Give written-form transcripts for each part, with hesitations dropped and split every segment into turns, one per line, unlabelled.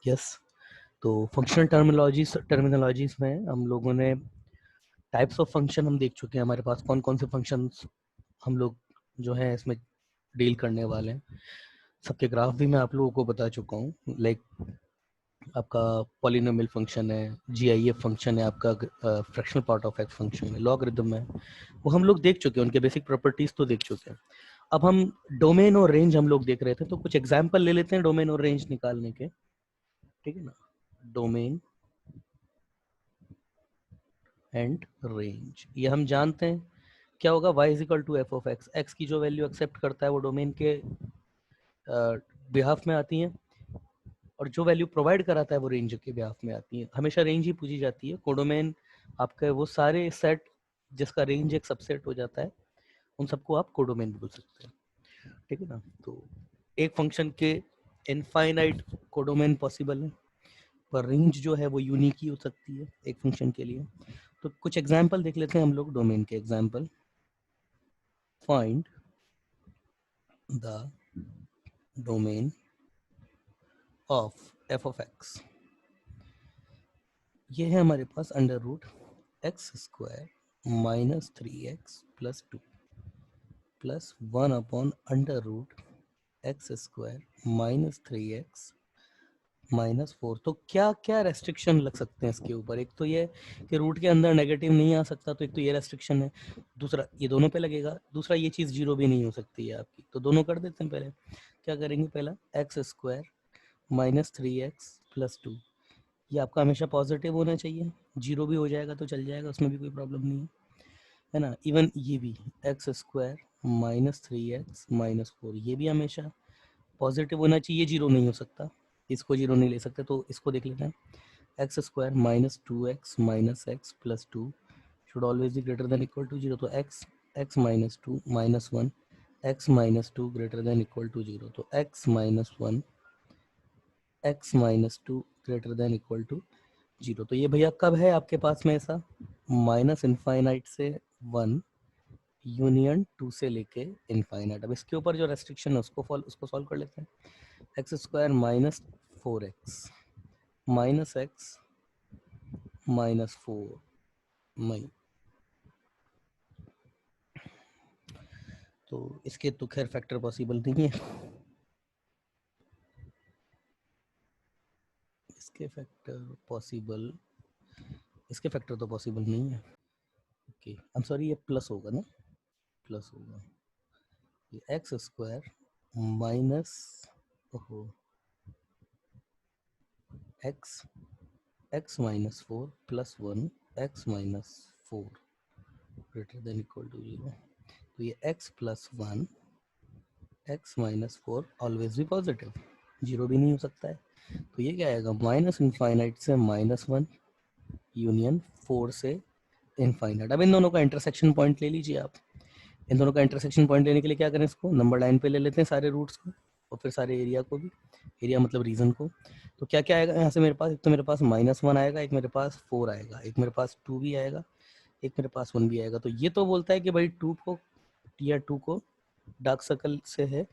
Yes, तो functional terminologies में हम लोगों ने टाइप्स ऑफ फंक्शन हम देख चुके हैं, हमारे पास कौन कौन से फंक्शंस हम लोग जो है इसमें डील करने वाले हैं। सबके ग्राफ भी मैं आप लोगों को बता चुका हूँ, लाइक आपका पॉलिनोमियल फंक्शन है, जीआईएफ फंक्शन है, आपका fractional part of x function है, लॉगरिथम है, वो हम लोग देख चुके हैं, उनके बेसिक प्रॉपर्टीज तो देख चुके हैं। अब हम डोमेन और रेंज हम लोग देख रहे थे, तो कुछ एग्जांपल ले लेते हैं डोमेन और रेंज निकालने के, ठीक है ना। डोमेन एंड रेंज, ये हम जानते हैं क्या होगा, y is equal to f of x, x की जो वैल्यू एक्सेप्ट करता है वो डोमेन के बिहाफ में आती है, और जो वैल्यू प्रोवाइड कराता है वो रेंज के बिहाफ में आती है। हमेशा रेंज ही पूछी जाती है। कोडोमेन आपके वो सारे सेट जिसका रेंज एक सबसेट हो जाता है, उन सबको आप कोडोमेन बोल सकते हैं, ठीक है ना। तो एक फंक्शन के इनफाइनाइट कोडोमेन पॉसिबल है, पर रेंज जो है वो यूनिक ही हो सकती है एक फंक्शन के लिए। तो कुछ एग्जांपल देख लेते हैं हम लोग डोमेन के example. Find the domain of F of X, ये है हमारे पास under root X square minus 3x plus 2 plus 1 upon under root X square minus 3x minus 4। तो क्या क्या रेस्ट्रिक्शन लग सकते हैं इसके ऊपर? एक तो ये कि रूट के अंदर नेगेटिव नहीं आ सकता, तो एक तो ये रेस्ट्रिक्शन है। दूसरा ये दोनों पे लगेगा, दूसरा ये चीज़ जीरो भी नहीं हो सकती है आपकी। तो दोनों कर देते हैं। पहले क्या करेंगे, पहला x square minus 3x plus 2, ये आपका हमेशा पॉजिटिव होना चाहिए, जीरो भी हो जाएगा तो चल जाएगा, उसमें भी कोई प्रॉब्लम नहीं है ना। इवन ये भी x square minus 3x minus 4, ये भी हमेशा पॉजिटिव होना चाहिए, जीरो नहीं हो सकता, इसको जीरो नहीं ले सकते। तो इसको देख लेते हैं, X square minus 2x minus X plus 2 should always be greater than equal to zero. तो X x minus 2 minus 1 x minus 2 greater than equal to zero. तो X minus 1 x minus 2 greater than equal to zero. तो ये भैया कब है आपके पास में ऐसा, माइनस इनफाइनाइट से 1 यूनियन 2 से लेके इनफाइनाइट। अब इसके ऊपर जो रेस्ट्रिक्शन है उसको सॉल्व कर लेते हैं। X square minus 4x minus x minus 4 मई, तो इसके तो खैर फैक्टर पॉसिबल नहीं है, इसके फैक्टर तो पॉसिबल नहीं है। ओके, आई एम सॉरी, ये प्लस होगा ना, प्लस होगा। ये एक्स स्क्वायर माइनस, ओहो, x x minus 4 plus 1 x minus 4 greater than equal to zero. तो ये x plus 1 x minus 4 always भी पॉजिटिव, जीरो भी नहीं हो सकता है। तो ये क्या आएगा, माइनस इनफाइनाइट से माइनस 1 यूनियन 4 से इनफाइनाइट। अब इन दोनों का इंटरसेक्शन पॉइंट ले लीजिए आप। इन दोनों का इंटरसेक्शन पॉइंट लेने के लिए क्या करें, इसको नंबर लाइन पे ले लेते हैं सारे रूट्स को, और फिर सारे एरिया को भी, एरिया मतलब रीजन को। तो क्या क्या आएगा यहाँ से मेरे पास, एक तो मेरे पास माइनस 1 आएगा, एक मेरे पास 4 आएगा, एक मेरे पास 2 भी आएगा, एक मेरे पास 1 भी आएगा। तो ये तो बोलता है कि भाई 2 को, टीयर 2 को डार्क सर्कल से है,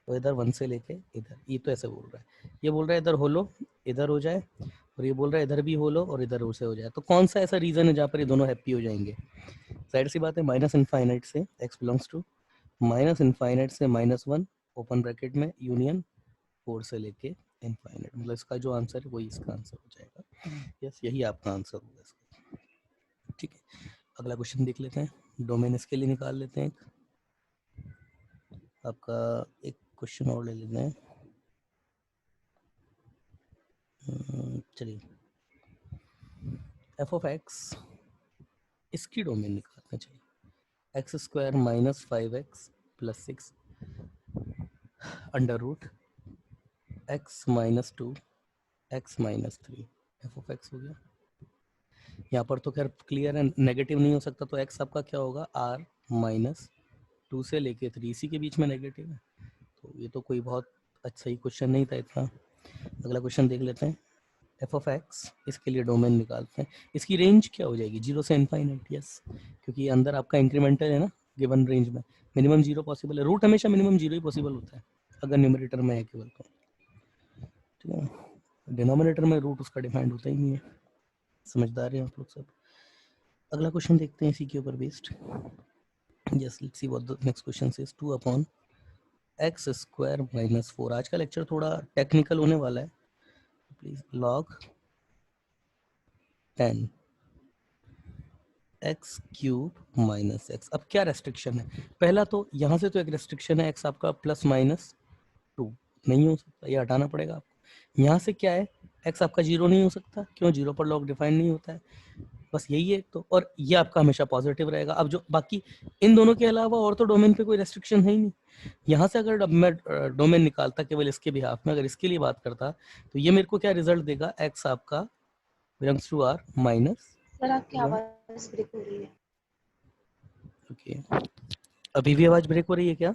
तो इधर 1 से लेके इधर, ये तो ऐसे बोल रहा है। ये बोल रहा है इधर होलो इधर हो जाए, और ये बोल रहा है इधर भी होलो और इधर से हो जाए। तो कौन सा ऐसा रीजन है जहाँ पर ये दोनों हैप्पी हो जाएंगे? जाहिर सी बात है, माइनस इनफाइनाइट से x belongs to minus infinite से -1 ओपन ब्रैकेट में यूनियन 4 से लेके इनफाइनाइट, मतलब इसका जो आंसर है वही इसका आंसर हो जाएगा। यस, यही आपका आंसर होगा इसका, ठीक है। अगला क्वेश्चन देख लेते हैं, डोमेन इसके लिए निकाल लेते हैं। आपका एक क्वेश्चन और ले लेते हैं, चलिए, एफ ऑफ एक्स, इसकी डोमेन निकालना चाहिए। X square minus 5x plus 6 under root x minus 2 x minus 3, f of x हो गया। यहाँ पर तो खैर क्लियर है, नेगेटिव नहीं हो सकता, तो एक्स आपका क्या होगा, आर माइनस 2 से लेके 3, इसी के बीच में नेगेटिव है। तो ये तो कोई बहुत अच्छा ही क्वेश्चन नहीं था इतना। अगला क्वेश्चन देख लेते हैं, एफ ऑफ एक्स, इसके लिए डोमेन निकालते हैं। इसकी रेंज क्या हो जाएगी, 0 से इनफाइनाइट। यस, क्योंकि अंदर आपका इंक्रीमेंटल है ना, गिवन रेंज में मिनिमम 0 पॉसिबल है, रूट हमेशा मिनिमम 0 ही पॉसिबल होता है अगर न्यूमरेटर में है केवल, तो ठीक है। डिनोमिनेटर में रूट उसका डिफाइंड होता ही नहीं है। समझदार हैं आप लोग सब। अगला क्वेश्चन देखते हैं इसी के ऊपर based. Yes, let's see what the next question is 2 upon x square minus 4। आज का लेक्चर थोड़ा टेक्निकल होने वाला है, please. Log 10 x cube minus x. अब क्या रेस्ट्रिक्शन है? पहला तो यहाँ से तो एक रेस्ट्रिक्शन है, एक्स आपका प्लस माइनस 2 नहीं हो सकता, ये हटाना पड़ेगा आपको। यहाँ से क्या है, एक्स आपका जीरो नहीं हो सकता, क्यों? जीरो पर लॉग डिफाइन नहीं होता है, बस यही है तो। और ये आपका हमेशा पॉजिटिव रहेगा। अब जो बाकी इन दोनों के अलावा और तो डोमेन पे कोई रेस्ट्रिक्शन है ही नहीं। यहाँ से अगर मैं डोमेन निकालता केवल इसके बिहाफ में, अगर इसके लिए बात करता, तो ये मेरे को क्या रिजल्ट देगा, एक्स आपका belongs to R minus.
Sir आपकी आवाज ब्रेक हो रही है।
ओके, अभी भी आवाज ब्रेक हो रही है क्या?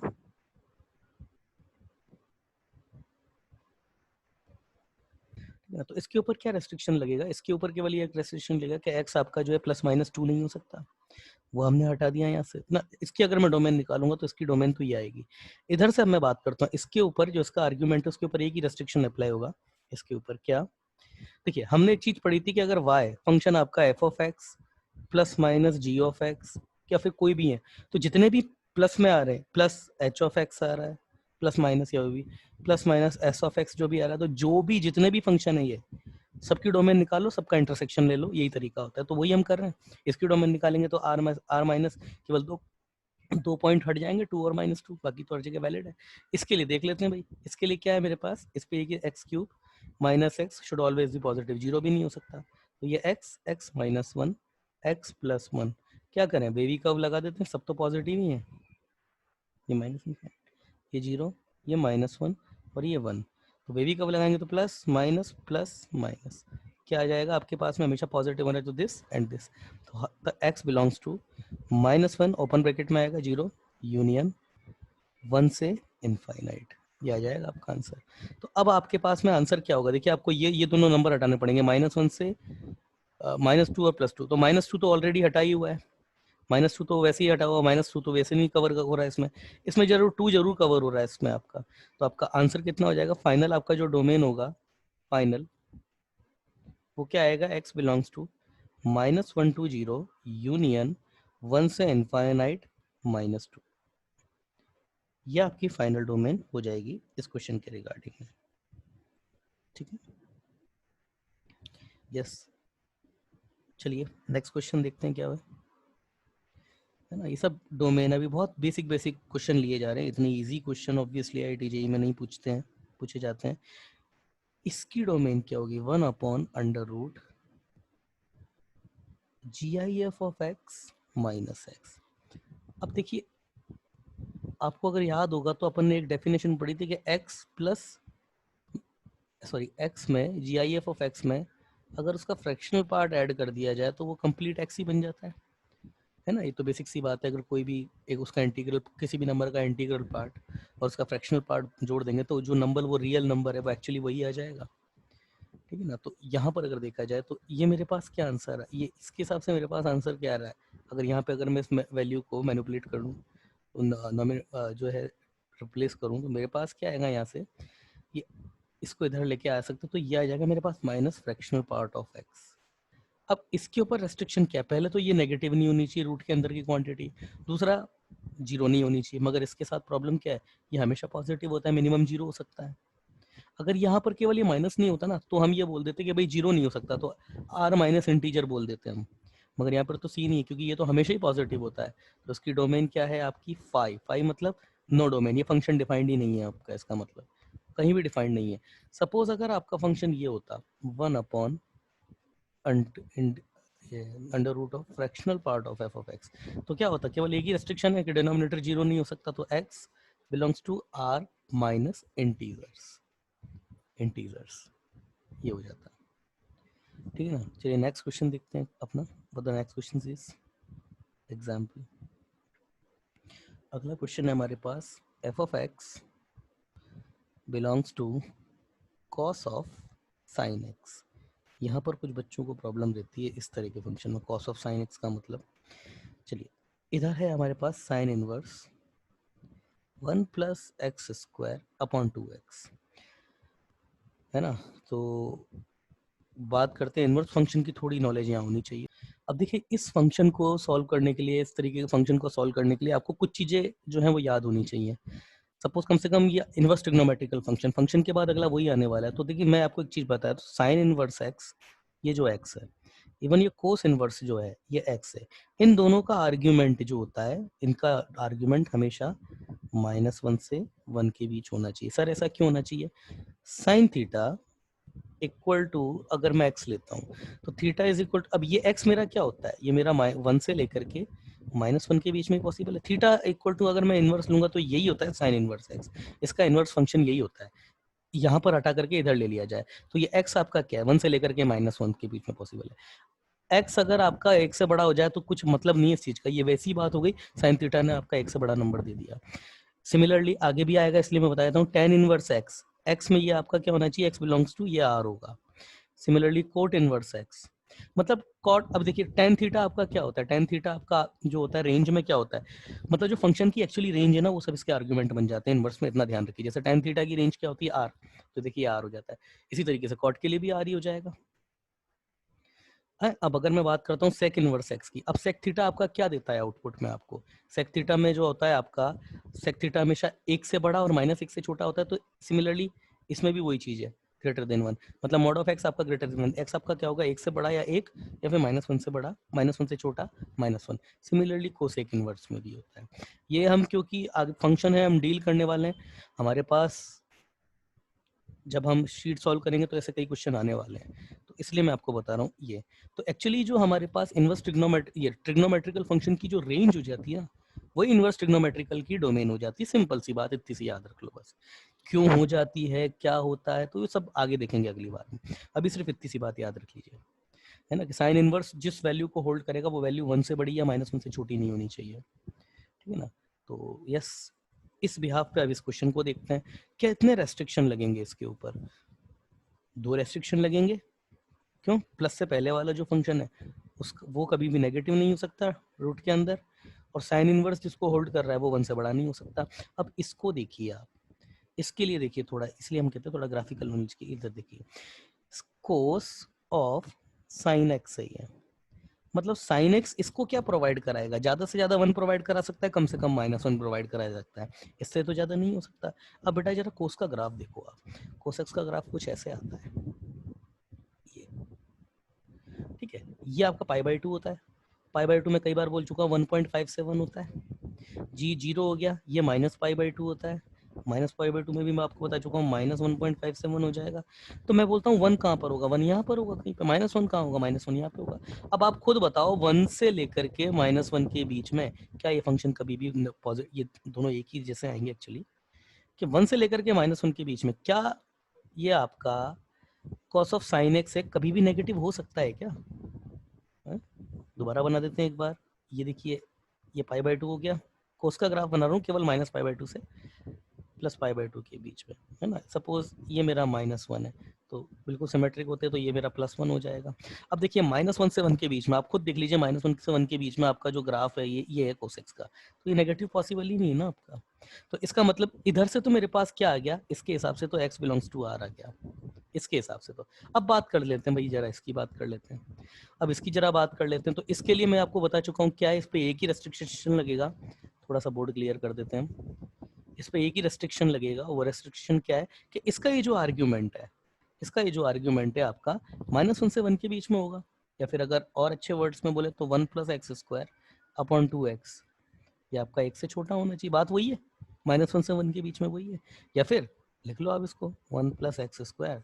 तो इसके ऊपर क्या रेस्ट्रिक्शन लगेगा? इसके ऊपर केवल ये एक रेस्ट्रिक्शन लगेगा कि एक्स आपका जो है प्लस माइनस 2 नहीं हो सकता, वो हमने हटा दिया यहाँ से ना। इसकी अगर मैं डोमेन निकालूंगा तो इसकी डोमेन तो ये आएगी। इधर से अब मैं बात करता हूँ इसके ऊपर, जो इसका आर्ग्यूमेंट है उसके ऊपर एक ही रेस्ट्रिक्शन अप्लाई होगा। इसके ऊपर क्या? देखिए, हमने एक चीज पढ़ी थी कि अगर y फंक्शन आपका f of x plus minus g of x या फिर कोई भी है, तो जितने भी प्लस में आ रहे हैं, प्लस एच ऑफ एक्स आ रहा है, प्लस माइनस या भी plus minus S of x जो भी आ रहा है, तो जो भी जितने भी फंक्शन है ये सबकी डोमेन निकालो, सबका इंटरसेक्शन ले लो, यही तरीका होता है। तो वही हम कर रहे हैं। इसकी डोमेन निकालेंगे तो आर माइनस केवल दो पॉइंट हट जाएंगे, 2 और -2, बाकी तो हर जगह वैलिड है। इसके लिए देख लेते हैं भाई, इसके लिए क्या है मेरे पास, इस पे x cube minus x should always B positive, zero भी नहीं हो सकता। तो ये x x minus 1 x plus 1, क्या करें, बेबी कर्व लगा देते हैं, सब तो पॉजिटिव ही है। ये माइनस, ये जीरो, ये -1 और ये 1, तो बेबी कर्व लगाएंगे तो प्लस माइनस क्या आ जाएगा आपके पास में, हमेशा पॉजिटिव होना है, तो दिस एंड दिस। तो x belongs to -1 open bracket में आएगा, जीरो यूनियन 1 से इनफाइनाइट, ये आ जाएगा आपका आंसर। तो अब आपके पास में आंसर क्या होगा? देखिए, आपको ये दोनों नंबर हटाने पड़ेंगे, -1 से -2 और +2। तो -2 तो ऑलरेडी हटा ही हुआ है, -2 तो वैसे ही हटा हुआ, -2 तो वैसे नहीं कवर हो रहा है इसमें, इसमें जरूर 2 जरूर कवर हो रहा है इसमें आपका। तो आपका आंसर कितना हो जाएगा फाइनल? आपका जो डोमेन होगा फाइनल, वो क्या आएगा, x belongs to -1 to 0 union 1 से इनफाइनाइट -2। ये आपकी फाइनल डोमेन हो जाएगी इस क्वेश्चन के रिगार्डिंग में, ठीक है। यस, चलिए नेक्स्ट क्वेश्चन देखते हैं क्या है ना। ये सब डोमेन अभी बहुत बेसिक बेसिक क्वेश्चन लिए जा रहे हैं, इतने easy question obviously IIT JEE में नहीं पूछे जाते हैं। इसकी डोमेन क्या होगी, 1 upon under root GIF of x minus x. अब देखिए, आपको अगर याद होगा तो अपन ने एक डेफिनेशन पढ़ी थी कि एक्स में GIF ऑफ एक्स में अगर उसका फ्रैक्शनल पार्ट ऐड कर दिया जाए तो वो कंप्लीट एक्स ही बन जाता है ना। ये तो बेसिक सी बात है। अगर कोई भी एक उसका इंटीग्रल, किसी भी नंबर का इंटीग्रल पार्ट और उसका फ्रैक्शनल पार्ट जोड़ देंगे तो जो नंबर वो रियल नंबर है वो एक्चुअली वही आ जाएगा, ठीक है ना। तो यहाँ पर अगर देखा जाए तो ये मेरे पास क्या आंसर है, ये इसके हिसाब से मेरे पास आंसर क्या आ रहा है। अगर यहाँ पे अगर मैं इस वैल्यू को मैनिपुलेट कर लूँ तो जो है रिप्लेस करूँ, तो मेरे पास क्या आएगा यहाँ से, ये इसको इधर लेके आ सकते, तो ये आ जाएगा मेरे पास minus fractional part of X. अब इसके ऊपर रेस्ट्रिक्शन क्या है, पहले तो ये नेगेटिव नहीं होनी चाहिए रूट के अंदर की क्वांटिटी, दूसरा जीरो नहीं होनी चाहिए। मगर इसके साथ प्रॉब्लम क्या है, ये हमेशा पॉजिटिव होता है, मिनिमम जीरो हो सकता है। अगर यहाँ पर केवल ये माइनस नहीं होता ना, तो हम ये बोल देते कि भाई जीरो नहीं हो सकता, तो आर माइनस इंटीजर बोल देते हम। मगर यहाँ पर तो सी नहीं है, क्योंकि ये तो हमेशा ही पॉजिटिव होता है। तो उसकी डोमेन क्या है आपकी, फाइव मतलब नो डोमेन, ये फंक्शन डिफाइंड ही नहीं है आपका, इसका मतलब कहीं भी डिफाइंड नहीं है। सपोज अगर आपका फंक्शन ये होता 1 upon under root of fractional part of F of x, तो क्या होता, केवल एक ही रेस्ट्रिक्शन है कि डिनोमिनेटर जीरो नहीं हो सकता, तो x belongs to R minus integers ये हो जाता है, ठीक है ना। चलिए नेक्स्ट क्वेश्चन देखते हैं अपना, but the next question is example. अगला क्वेश्चन है हमारे पास, F of X belongs to cos of sine X. यहाँ पर कुछ बच्चों को प्रॉब्लम रहती है इस तरह के फंक्शन में, कॉस ऑफ साइन एक्स का मतलब, चलिए इधर है हमारे पास sine inverse 1 plus x square upon 2x। है ना। तो बात करते हैं इनवर्स फंक्शन की, थोड़ी नॉलेज यहाँ होनी चाहिए। अब देखिए इस फंक्शन को सॉल्व करने के लिए, इस तरीके के फंक्शन को सॉल्व करने के लिए आपको कुछ चीज़ें जो हैं वो याद होनी चाहिए। सपोज कम से कम ये इनवर्स ट्रिग्नोमेट्रिकल फंक्शन, फंक्शन के बाद अगला वही आने वाला है। तो देखिए मैं आपको एक चीज़ बताया, तो साइन इनवर्स एक्स, ये जो एक्स है, इवन ये कोस इनवर्स जो है ये एक्स है, इन दोनों का आर्ग्यूमेंट जो होता है, इनका आर्ग्यूमेंट हमेशा -1 से 1 के बीच होना चाहिए। सर ऐसा क्यों होना चाहिए? साइन थीटा इक्वल टू, अगर मैं एक्स लेता हूँ तो थीटा इज इक्वल, अब ये एक्स मेरा क्या होता है, ये मेरा 1 से लेकर के -1 के बीच में पॉसिबल है। थीटा इक्वल टू अगर मैं इनवर्स लूंगा तो यही होता है साइन इनवर्स एक्स, इसका इनवर्स फंक्शन यही होता है। यहाँ पर हटा करके इधर ले लिया जाए तो ये एक्स आपका क्या है, 1 से लेकर के -1 के बीच में पॉसिबल है। एक्स अगर आपका एक से बड़ा हो जाए तो कुछ मतलब नहीं है इस चीज का, ये वैसी बात हो गई, साइन थीटा ने आपका एक से बड़ा नंबर दे दिया। सिमिलरली आगे भी आएगा, इसलिए मैं बता देता हूँ, टेन इनवर्स एक्स, एक्स में ये आपका क्या होना चाहिए, एक्स बिलोंग्स टू ये आर होगा। सिमिलरली कोट इनवर्स एक्स, मतलब कॉट, अब देखिए टेन थीटा आपका क्या होता है, टेन थीटा आपका जो होता है रेंज में क्या होता है, मतलब जो फंक्शन की एक्चुअली रेंज है ना वो सब इसके आर्गुमेंट बन जाते हैं इनवर्स में, इतना ध्यान रखिए। जैसे टेन थीटा की रेंज क्या होती है, आर, तो देखिए आर हो जाता है। इसी तरीके से कॉट के लिए भी आर ही हो जाएगा है। अब अगर मैं बात करता हूँ सेक इनवर्स एक्स की, अब सेक थीटा आपका क्या देता है आउटपुट में आपको, सेक थीटा में जो होता है आपका, सेक थीटा हमेशा एक से बड़ा और -1 से छोटा होता है। तो सिमिलरली इसमें भी वही चीज है, ग्रेटर देन 1, मतलब मॉड ऑफ एक्स आपका ग्रेटर देन 1, एक्स आपका क्या होगा, एक से बड़ा या एक, या फिर -1 से बड़ा, -1 से छोटा -1। सिमिलरली कोसेक इनवर्स में भी होता है। ये हम क्योंकि आगे फंक्शन है हम डील करने वाले हैं, हमारे पास जब हम शीट सॉल्व करेंगे तो ऐसे कई क्वेश्चन आने वाले हैं, तो इसलिए मैं आपको बता रहा हूँ ये। तो एक्चुअली जो हमारे पास इनवर्स ट्रिग्नोमेट्रिकल फंक्शन की जो रेंज हो जाती है, वही इनवर्स ट्रिग्नोमेट्रिकल की डोमेन हो जाती है। सिंपल सी बात, इतनी सी याद रख लो बस। क्यों हो जाती है, क्या होता है, तो ये सब आगे देखेंगे अगली बार में। अभी सिर्फ इतनी सी बात याद रख लीजिए, है ना, कि साइन इनवर्स जिस वैल्यू को होल्ड करेगा वो वैल्यू 1 से बड़ी या -1 से छोटी नहीं होनी चाहिए, ठीक है ना। तो यस, इस बिहाफ पे अब इस क्वेश्चन को देखते हैं। कितने रेस्ट्रिक्शन लगेंगे इसके ऊपर, 2 रेस्ट्रिक्शन लगेंगे। क्यों? प्लस से पहले वाला जो फंक्शन है वो कभी भी नेगेटिव नहीं हो सकता रूट के अंदर, और साइन इनवर्स जिसको होल्ड कर रहा है वो 1 से बड़ा नहीं हो सकता। अब इसको देखिए आप, इसके लिए देखिए थोड़ा, इसलिए हम कहते हैं थोड़ा ग्राफिकल नॉलेज की, इधर देखिए, कोस ऑफ साइन एक्स सही है, मतलब साइन एक्स इसको क्या प्रोवाइड कराएगा, ज्यादा से ज्यादा 1 प्रोवाइड करा सकता है, कम से कम -1 प्रोवाइड करा सकता है, इससे तो ज्यादा नहीं हो सकता। अब बेटा जरा कोस का ग्राफ देखो आप, कोस एक्स का ग्राफ कुछ ऐसे आता है, ये, ठीक है, ये आपका π/2 होता है, π/2 में कई बार बोल चुका हूँ 1.57 होता है, जी 0 हो गया, ये -π/2 होता है, -π/2 में भी मैं आपको बता चुका हूँ -1.57 हो जाएगा। तो मैं बोलता हूँ 1 कहाँ पर होगा, 1 यहाँ पर होगा कहीं पे, -1 कहाँ होगा, -1 यहाँ पे होगा। अब आप खुद बताओ 1 से लेकर के -1 के बीच में क्या ये फंक्शन कभी भी पॉजिटिव, ये दोनों एक ही जैसे आएंगे एक्चुअली, कि 1 से लेकर के -1 के बीच में क्या ये आपका कॉस ऑफ साइन एक्स है कभी भी नेगेटिव हो सकता है क्या? दोबारा बना देते हैं एक बार, ये देखिए, ये π/2 हो गया, कोस का ग्राफ बना रहा हूँ केवल -π/2 से +π/2 के बीच में, है ना। सपोज ये मेरा -1 है, तो बिल्कुल सिमेट्रिक होते हैं, तो ये मेरा +1 हो जाएगा। अब देखिए -1 से 1 के बीच में, आप खुद देख लीजिए, -1 से 1 के बीच में आपका जो ग्राफ है ये है कोसेक्स का, तो ये नेगेटिव पॉसिबल ही नहीं है ना आपका। तो इसका मतलब इधर से तो मेरे पास क्या आ गया, इसके हिसाब से तो x बिलोंग्स टू r आ गया, इसके हिसाब से तो। अब बात कर लेते हैं भाई, जरा इसकी बात कर लेते हैं, अब इसकी जरा बात कर लेते हैं। तो इसके लिए मैं आपको बता चुका हूँ क्या है, इस पे एक ही रेस्ट्रिक्शन लगेगा, थोड़ा सा बोर्ड क्लियर कर देते हैं, इस पे एक ही रेस्ट्रिक्शन लगेगा, वो रेस्ट्रिक्शन क्या है कि इसका ये जो आर्ग्यूमेंट है, इसका ये जो आर्ग्यूमेंट है आपका -1 से 1 के बीच में होगा, या फिर अगर और अच्छे वर्ड्स में बोले तो 1 + x² अपॉन 2x, ये आपका एक से छोटा होना चाहिए, बात वही है, -1 से 1 के बीच में वही है। या फिर लिख लो आप इसको 1 + x²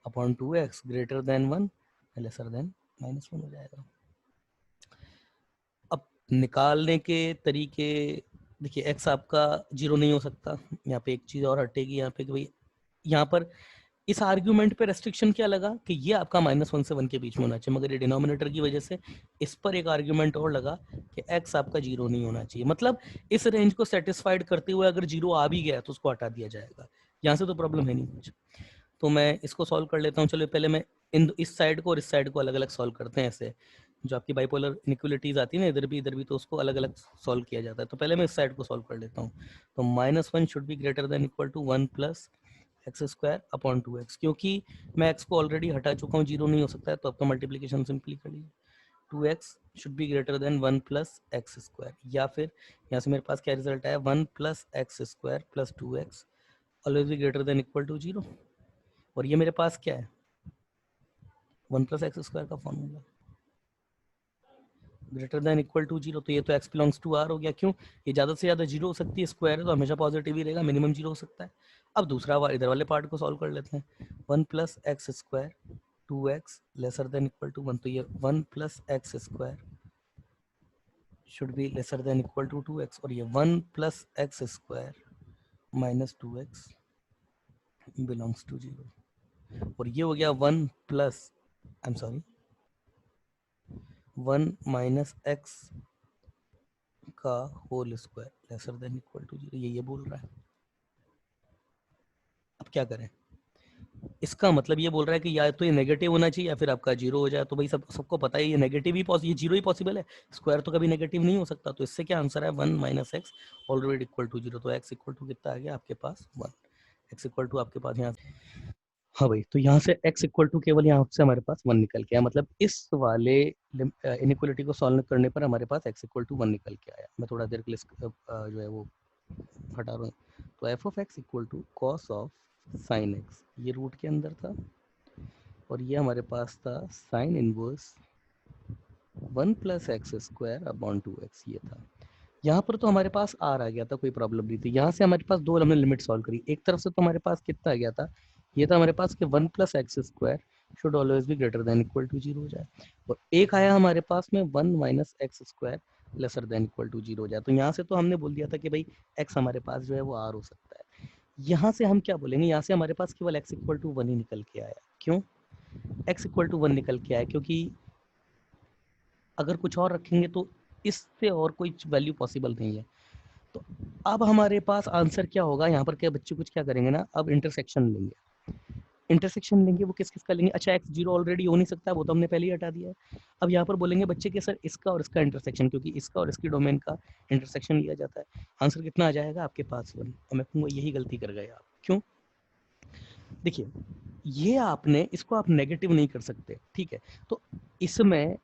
upon 2x greater than 1 lesser than -1 हो जाएगा। अब निकालने के तरीके देखिए, x आपका 0 नहीं हो सकता, यहाँ पे एक चीज़ और हटेगी यहाँ पे कि भाई यहाँ पर इस आर्ग्यूमेंट पे रेस्ट्रिक्शन क्या लगा कि ये आपका -1 से 1 के बीच में होना चाहिए, मगर ये डिनोमिनेटर की वजह से इस पर एक आर्ग्यूमेंट और लगा कि x आपका 0 नहीं होना चाहिए, मतलब इस रेंज को सेटिस्फाइड करते हुए अगर 0 आ भी गया तो उसको हटा दिया जाएगा, यहाँ से तो प्रॉब्लम है नहीं कुछ। तो मैं इसको सॉल्व कर लेता हूँ, चलो पहले मैं इस साइड को और इस साइड को अलग अलग सॉल्व करते हैं, ऐसे जो आपकी बाइपोलर इनइक्वालिटीज आती है ना, इधर भी, तो उसको अलग अलग सॉल्व किया जाता है। तो पहले मैं इस साइड को सॉल्व कर लेता हूँ। तो -1 should be greater than equal to 1 + x square upon 2x, क्योंकि मैं एक्स को ऑलरेडी हटा चुका हूँ, जीरो नहीं हो सकता है, तो आपका मल्टीप्लीकेशन सिंपली कर लीजिए। 2x should be greater then 1 plus x square, या फिर यहाँ से मेरे पास क्या रिजल्ट आया, 1 plus x square plus 2x always be greater than equal to 0। और ये मेरे पास क्या है, 1 प्लस एक्स स्क्वायर का formula, greater than equal to 0, तो ये तो x बिलोंग्स टू r हो गया। क्यों, ये ज़्यादा से ज़्यादा जीरो हो सकती है, स्क्वायर है तो हमेशा पॉजिटिव ही रहेगा, मिनिमम जीरो हो सकता है। अब दूसरा इधर वाले पार्ट को सॉल्व कर लेते हैं। 1 plus x square 2x lesser than equal to 1, तो ये 1 plus x square should be lesser than equal to 2x, और ये 1 plus x square minus 2x belongs to 0। और ये हो गया 1 plus, I am sorry, 1 minus X का whole square lesser than equal to 0, ये बोल रहा है। अब क्या करें, इसका मतलब ये बोल रहा है कि या तो ये नेगेटिव होना चाहिए या फिर आपका जीरो हो जाए। तो भाई सबको पता है ये नेगेटिव ही ये जीरो ही पॉसिबल है, स्क्वायर तो कभी नेगेटिव नहीं हो सकता। तो इससे क्या आंसर है, 1 minus x already equal to 0। तो एक्स इक्वल टू कितना आ गया आपके पास 1, एक्स इक्वल टू आपके पास यहाँ, हाँ भाई, तो यहाँ से x इक्वल टू केवल यहाँ से हमारे पास 1 निकल के आया, मतलब इस वाले इनइक्वलिटी को सॉल्व करने पर हमारे पास x इक्वल टू 1 निकल के आया। मैं थोड़ा देर के लिए जो है वो हटा रहा हूँ। तो f of x equal to cos of sine x, ये रूट के अंदर था, और ये हमारे पास था sine inverse 1 plus x square upon 2x, ये था। यहाँ पर तो हमारे पास r आ गया था, कोई प्रॉब्लम नहीं थी। यहाँ से हमारे पास दो हमने लिमिट सॉल्व करी, एक तरफ से तो हमारे पास कितना आ गया था, ये था हमारे पास कि 1 plus x square should always be greater than equal to 0 हो जाए, और एक आया हमारे पास में 1 minus x square lesser than equal to 0 हो जाए। तो यहाँ से तो हमने बोल दिया था कि भाई x हमारे पास जो है वो r हो सकता है। यहाँ से हम क्या बोलेंगे, यहाँ से हमारे पास केवल x इक्वल टू 1 ही निकल के आया। क्यों x इक्वल टू 1 निकल के आया, क्योंकि अगर कुछ और रखेंगे तो इससे और कोई वैल्यू पॉसिबल नहीं है। तो अब हमारे पास आंसर क्या होगा, यहाँ पर क्या बच्चे कुछ क्या करेंगे ना, अब इंटरसेक्शन लेंगे। इंटरसेक्शन लेंगे, वो किस किस का लेंगे, अच्छा एक्स जीरो ऑलरेडी हो नहीं सकता, वो तो हमने पहले ही हटा दिया है। अब यहाँ पर बोलेंगे बच्चे कि सर इसका और इसका इंटरसेक्शन, क्योंकि इसका और इसकी डोमेन का इंटरसेक्शन लिया जाता है। आंसर कितना आ जाएगा आपके पास 1। और मैं कहूँगा यही गलती कर गए आप। क्यों, देखिए ये आपने इसको आप नेगेटिव नहीं कर सकते, ठीक है। तो इसमें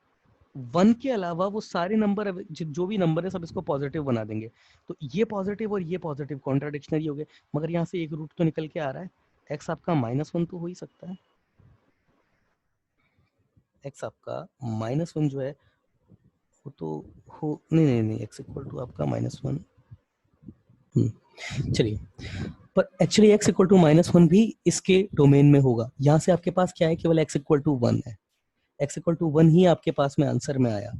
1 के अलावा वो सारे नंबर जो भी नंबर है सब इसको पॉजिटिव बना देंगे। तो ये पॉजिटिव और ये पॉजिटिव कॉन्ट्राडिक्शनरी हो गए, मगर यहाँ से एक रूट तो निकल के आ रहा है, एक्स आपका -1 तो हो ही सकता है। एक्स आपका -1 जो है वो तो हो नहीं नहीं नहीं, एक्स इक्वल टू आपका -1, चलिए, पर एक्चुअली एक्स इक्वल टू -1 भी इसके डोमेन में होगा। यहाँ से आपके पास क्या है, केवल एक्स इक्वल टू 1 है, एक्स इक्वल टू 1 ही आपके पास में आंसर में आया,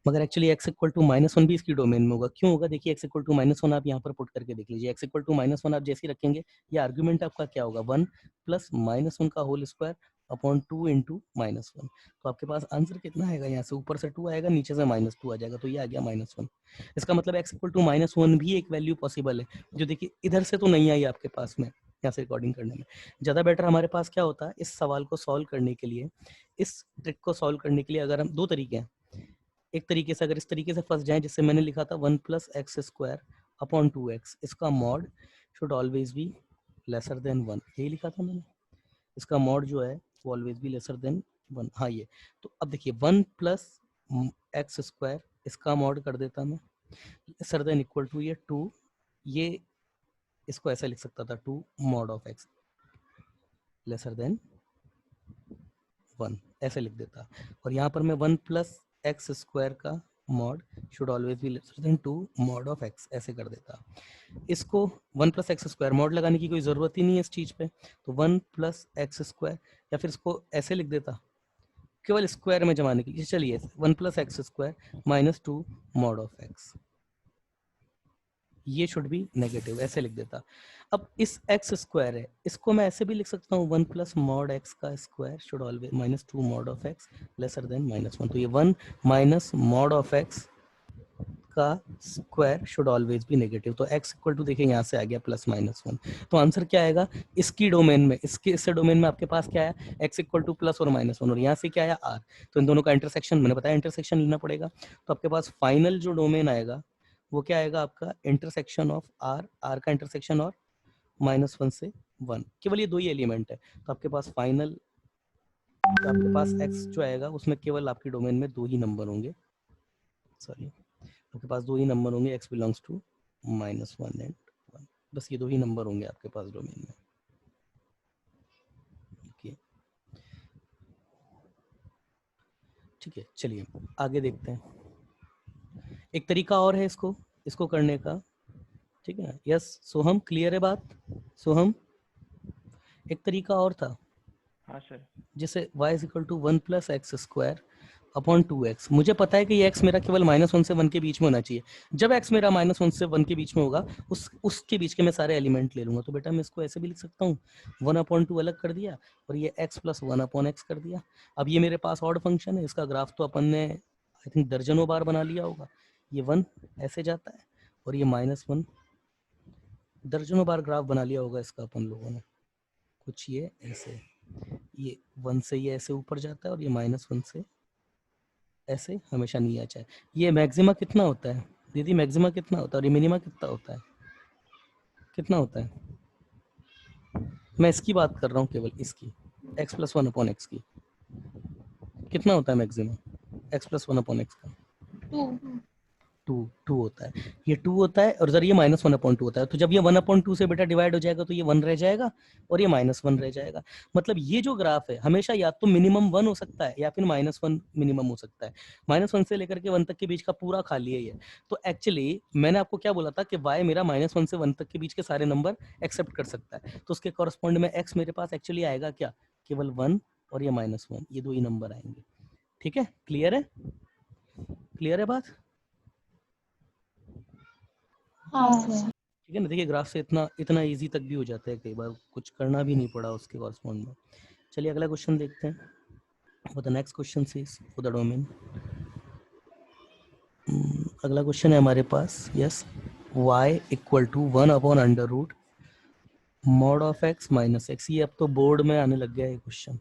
मगर एक्चुअली x इक्वल टू -1 भी इसकी डोमेन में होगा। क्यों होगा, देखिए x इक्वल टू -1 आप यहाँ पर पुट करके देख लीजिए, x इक्वल टू -1 आप जैसे ही रखेंगे, ये आर्ग्यूमेंट आपका क्या होगा, 1 प्लस -1 का होल स्क्वायर अपॉन 2 इंटू -1। तो आपके पास आंसर कितना आएगा, यहाँ से ऊपर से 2 आएगा, नीचे से -2 आ जाएगा, तो ये आ गया -1। इसका मतलब x इक्वल टू -1 भी एक वैल्यू पॉसिबल है, जो देखिए इधर से तो नहीं आई आपके पास में, यहाँ से रिकॉर्डिंग करने में। ज़्यादा बेटर हमारे पास क्या होता है, इस सवाल को सॉल्व करने के लिए, इस ट्रिक को सॉल्व करने के लिए अगर हम दो तरीके हैं, एक तरीके से अगर इस तरीके से फंस जाए, जिससे मैंने लिखा था 1 plus x square upon 2x, इसका mod should always B lesser then 1, यही लिखा था मैंने। इसका मॉड जो है वो ऑलवेज बी लेसर देन 1, हाँ ये। तो अब देखिए 1 प्लस एक्स स्क्वायर, इसका मॉड कर देता मैं लेसर देन इक्वल टू ये 2, ये इसको ऐसा लिख सकता था 2 mod of x lesser than 1, ऐसे लिख देता। और यहाँ पर मैं 1 प्लस एक्स स्क्वायर का mod should always B lesser then 2 mod of x, ऐसे कर देता। इसको 1 प्लस एक्स स्क्वायर मॉड लगाने की कोई ज़रूरत ही नहीं है इस चीज़ पे, तो 1 प्लस एक्स स्क्वायर, या फिर इसको ऐसे लिख देता केवल स्क्वायर में जमाने के लिए, चलिए 1 plus x square minus 2 mod of X, ये शुड बी नेगेटिव, ऐसे लिख देता। अब इस एक्स स्क्वायर है, इसको मैं ऐसे भी लिख सकता हूँ 1 प्लस मॉड एक्स का square should always -2 mod of x lesser than -1, तो ये 1 माइनस मॉड ऑफ एक्स का square should always B negative. तो x इक्वल टू देखिए यहाँ से आ गया +-1, तो आंसर क्या आएगा, इसकी डोमेन में, इससे डोमेन में आपके पास क्या है, x इक्वल टू प्लस और -1, और यहाँ से क्या आया r, तो इन दोनों का इंटरसेक्शन, मैंने बताया इंटरसेक्शन लेना पड़ेगा। तो आपके पास फाइनल जो डोमेन आएगा वो क्या आएगा आपका, इंटरसेक्शन ऑफ r, r का इंटरसेक्शन और -1 से 1, केवल ये दो ही एलिमेंट है। तो आपके पास फाइनल तो आपके पास x जो आएगा उसमें केवल आपकी डोमेन में दो ही नंबर होंगे, सॉरी आपके पास दो ही नंबर होंगे, x बिलोंग्स टू -1 एंड 1, बस ये दो ही नंबर होंगे आपके पास डोमेन में। ठीक है, चलिए आगे देखते हैं। एक तरीका और है इसको करने का, ठीक है ना। यस सोहम, क्लियर है बात? सोहम, एक तरीका और था।
हाँ सर।
जैसे y is equal to 1 plus x square upon 2x। मुझे पता है कि ये x मेरा केवल -1 से 1 के बीच में होना चाहिए। जब x मेरा -1 से 1 के बीच में होगा उसके बीच के मैं सारे एलिमेंट ले लूंगा। तो बेटा मैं इसको ऐसे भी लिख सकता हूँ, 1/2 अलग कर दिया और ये x प्लस 1/x कर दिया। अब ये मेरे पास ऑड फंक्शन है, इसका ग्राफ तो अपन ने आई थिंक दर्जनों बार बना लिया होगा। ये 1 ऐसे जाता है और ये -1 दर्जनों बार ग्राफ बना लिया होगा इसका अपन लोगों ने। कुछ ये ऐसे, ये 1 से ये ऐसे ऊपर जाता है और ये -1 से ऐसे हमेशा नहीं आता है। ये मैक्सिमा कितना होता है दीदी? मैक्सिमा कितना होता है और ये मिनिमा कितना होता है? कितना होता है? मैं इसकी बात कर रहा हूँ, केवल इसकी, x प्लस 1/x की। कितना होता है मैक्सिमा x प्लस 1/x का? 2 होता है। ये 2 होता है और जरा ये -1/2 होता है। तो जब ये 1/2 से बेटा डिवाइड हो जाएगा तो ये 1 रह जाएगा और ये -1 रह जाएगा। मतलब ये जो ग्राफ है हमेशा या तो मिनिमम 1 हो सकता है या फिर -1 मिनिमम हो सकता है। -1 से लेकर के 1 तक के बीच का पूरा खाली है ये। तो एक्चुअली मैंने आपको क्या बोला था कि y मेरा -1 से 1 तक के बीच के सारे नंबर एक्सेप्ट कर सकता है। तो उसके कॉरस्पॉन्ड में x मेरे पास एक्चुअली आएगा क्या? केवल 1 और ये -1, ये दो ही नंबर आएंगे। ठीक है, क्लियर है? क्लियर है बात? ठीक है ना। देखिए ग्राफ से इतना इजी तक भी हो जाता है, कई बार कुछ करना भी नहीं पड़ा उसके कॉरस्पॉन्ड में। चलिए अगला क्वेश्चन देखते हैं। वो the next question is for the domain. अगला क्वेश्चन है हमारे पास, yes, y equal to 1/√mod of x minus X. ये अब तो बोर्ड में आने लग गया है क्वेश्चन।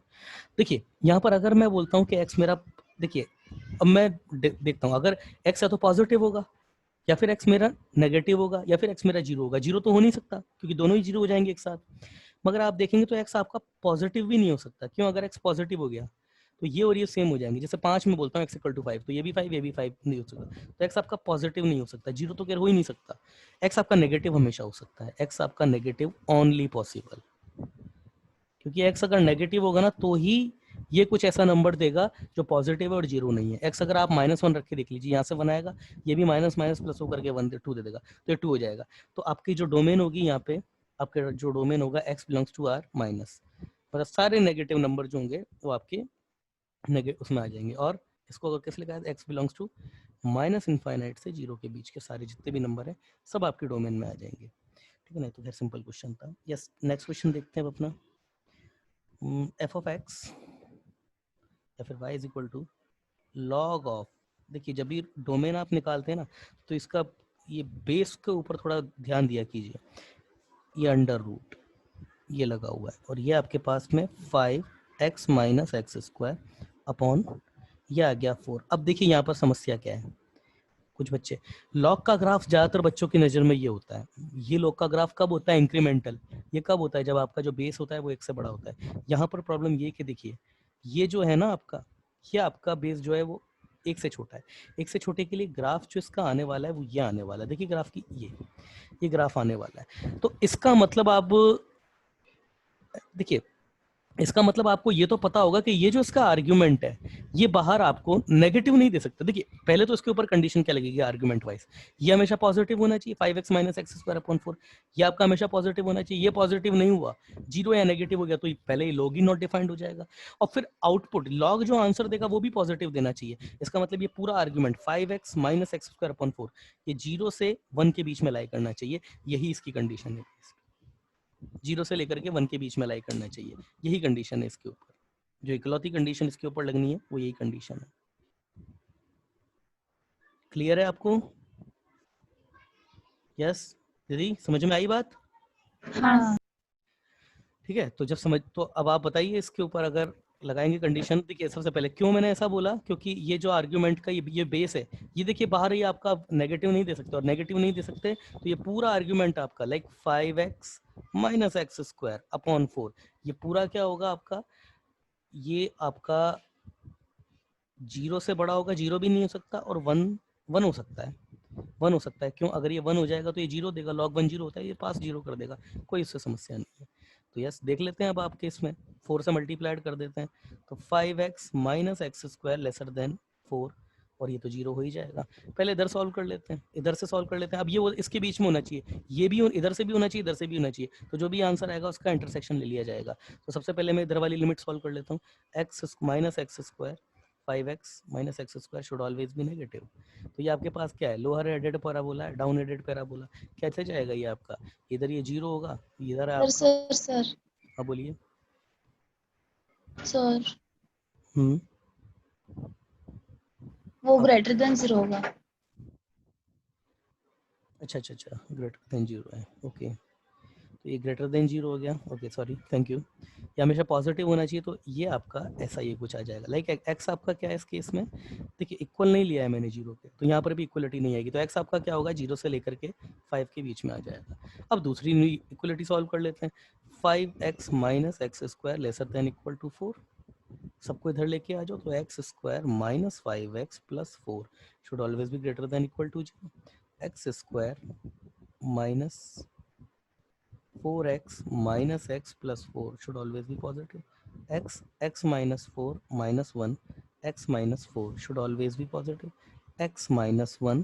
देखिए यहाँ पर अगर मैं बोलता हूँ कि x मेरा, देखिए अब मैं देखता हूँ, अगर x है तो पॉजिटिव होगा या फिर x मेरा नेगेटिव होगा या फिर x मेरा जीरो होगा। जीरो तो हो नहीं सकता क्योंकि दोनों ही जीरो हो जाएंगे एक साथ। मगर आप देखेंगे तो x आपका पॉजिटिव भी नहीं हो सकता। क्यों? अगर x पॉजिटिव हो गया तो ये और ये सेम हो जाएंगे। जैसे 5 में बोलता हूँ x इक्वल टू 5, तो ये भी 5 ये भी 5 नहीं हो सकता। तो x आपका पॉजिटिव नहीं हो सकता, जीरो तो खैर हो ही नहीं सकता। x आपका नेगेटिव हमेशा हो सकता है। x आपका नेगेटिव ओनली पॉसिबल, क्योंकि x अगर नेगेटिव होगा ना तो ही ये कुछ ऐसा नंबर देगा जो पॉजिटिव है और जीरो नहीं है। x अगर आप -1 रख के देख लीजिए, यहाँ से 1 आएगा, ये भी माइनस माइनस प्लस होकर के 1 2 दे देगा, तो ये 2 हो जाएगा। तो आपकी जो डोमेन होगी यहाँ पे, आपके जो डोमेन होगा x belongs to r minus, मतलब सारे नेगेटिव नंबर जो होंगे वो आपके उसमें आ जाएंगे। और इसको अगर कैसे लिखा है, x बिलोंग्स टू -इनफाइनाइट से 0 के बीच के सारे जितने भी नंबर हैं सब आपके डोमेन में आ जाएंगे। ठीक है ना। तो खैर सिंपल क्वेश्चन था। यस, नेक्स्ट क्वेश्चन देखते हैं अपना। f ऑफ x या फिर y is equal to log of, देखिए जब भी डोमेन आप निकालते हैं ना तो इसका ये बेस के ऊपर थोड़ा ध्यान दिया कीजिए। ये अंडर रूट ये लगा हुआ है और ये आपके पास में 5x minus x square upon ये आ गया 4। अब देखिए यहाँ पर समस्या क्या है। कुछ बच्चे, लॉग का ग्राफ ज्यादातर बच्चों की नजर में ये होता है, ये लॉग का ग्राफ कब होता है? इंक्रीमेंटल। ये कब होता है? जब आपका जो बेस होता है वो 1 से बड़ा होता है। यहाँ पर प्रॉब्लम ये कि देखिए ये जो है ना आपका, ये आपका बेस जो है वो 1 से छोटा है। 1 से छोटे के लिए ग्राफ जो इसका आने वाला है वो ये आने वाला है। देखिए ग्राफ की ये ग्राफ आने वाला है। तो इसका मतलब आप देखिए, इसका मतलब आपको ये तो पता होगा कि ये जो इसका आर्ग्यूमेंट है ये बाहर आपको नेगेटिव नहीं दे सकता। देखिए पहले तो इसके ऊपर कंडीशन क्या लगेगी आर्ग्यूमेंट वाइज, ये हमेशा पॉजिटिव होना चाहिए 5x minus x square upon 4। ये आपका हमेशा पॉजिटिव होना चाहिए। ये पॉजिटिव नहीं हुआ, जीरो या नेगेटिव हो गया तो पहले ही लॉग ही नॉट डिफाइंड हो जाएगा। और फिर आउटपुट लॉग जो आंसर देगा वो भी पॉजिटिव देना चाहिए। इसका मतलब ये पूरा argument 5x minus x square upon 4 ये 0 से 1 के बीच में लाई करना चाहिए। यही इसकी कंडीशन है, 0 से लेकर के 1 के बीच में लाई करना चाहिए। यही कंडीशन है इसके ऊपर, जो इकलौती कंडीशन इसके ऊपर लगनी है वो यही कंडीशन है। क्लियर है आपको? यस दीदी, समझ में आई बात?
हाँ।
ठीक है, तो जब समझ तो अब आप बताइए इसके ऊपर अगर लगाएंगे कंडीशन। देखिए सबसे पहले क्यों मैंने ऐसा बोला, क्योंकि ये जो आर्ग्यूमेंट का ये बेस है, ये देखिए बाहर ही आपका नेगेटिव नहीं दे सकते, और नेगेटिव नहीं दे सकते तो ये पूरा आर्ग्यूमेंट आपका like 5x minus x square upon 4, ये पूरा क्या होगा आपका, ये आपका 0 से बड़ा होगा, 0 भी नहीं हो सकता, और 1 हो सकता है, 1 हो सकता है। क्यों, अगर ये 1 हो जाएगा तो ये 0 देगा, log 1 0 होता है, ये पास 0 कर देगा, कोई इससे समस्या नहीं है। तो यस देख लेते हैं अब आपके इसमें 4 से मल्टीप्लाइड कर देते हैं, तो 5x minus x square lesser then 4, और ये तो 0 हो ही जाएगा। पहले इधर सॉल्व कर लेते हैं, इधर से सॉल्व कर लेते हैं। अब ये इसके बीच में होना चाहिए, ये भी इधर से भी होना चाहिए, इधर से भी होना चाहिए, तो जो भी आंसर आएगा उसका इंटरसेक्शन ले लिया जाएगा। तो सबसे पहले मैं इधर वाली लिमिट सॉल्व कर लेता हूँ, x minus x square 5x minus x square should always B negative. तो ये आपके पास क्या है, लोअर हेडेड पैराबोला है, डाउन हेडेड पैराबोला, कैसे जाएगा ये आपका, इधर ये 0 होगा, इधर है आपका,
सर
हाँ बोलिए।
सर
हम्म
वो
अब
ग्रेटर देन 0 होगा।
अच्छा अच्छा अच्छा, ग्रेटर देन 0 है, ओके, तो ये ग्रेटर देन 0 हो गया, ओके सॉरी, थैंक यू। ये हमेशा पॉजिटिव होना चाहिए, तो ये आपका ऐसा ये कुछ आ जाएगा, लाइक एक्स आपका क्या है इस केस में, देखिए इक्वल नहीं लिया है मैंने 0 के, तो यहाँ पर भी इक्वलिटी नहीं आएगी, तो एक्स आपका क्या होगा, 0 से लेकर के 5 के बीच में आ जाएगा। अब दूसरी इक्वलिटी सॉल्व कर लेते हैं, 5x minus x square lesser than equal to 4, सबको इधर लेके आ जाओ, तो x square minus 5x plus 4 should always be greater than equal to 0, x square minus 4x minus x plus 4 should always be positive. X minus 4 minus 1 x minus 4 should always be positive. X minus 1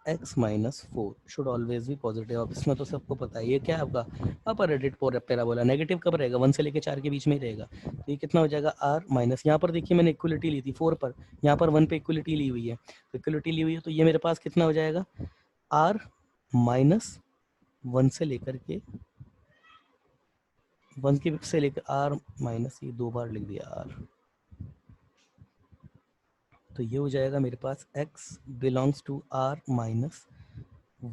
x minus 4 should always be positive. अब इसमें तो सबको पता है ये क्या है आपका अपर एडिट पैराबोला, नेगेटिव कब रहेगा, 1 से लेकर 4 के बीच में ही रहेगा, तो ये कितना हो जाएगा r माइनस, यहाँ पर देखिए मैंने इक्वलिटी ली थी 4 पर, यहाँ पर 1 पे इक्वलिटी ली हुई है, तो इक्वलिटी ली हुई है, तो ये मेरे पास कितना हो जाएगा r माइनस 1 से लेकर के 1 की से लेकर r माइनस, ये 2 बार लिख दिया r, तो ये हो जाएगा मेरे पास x belongs to r minus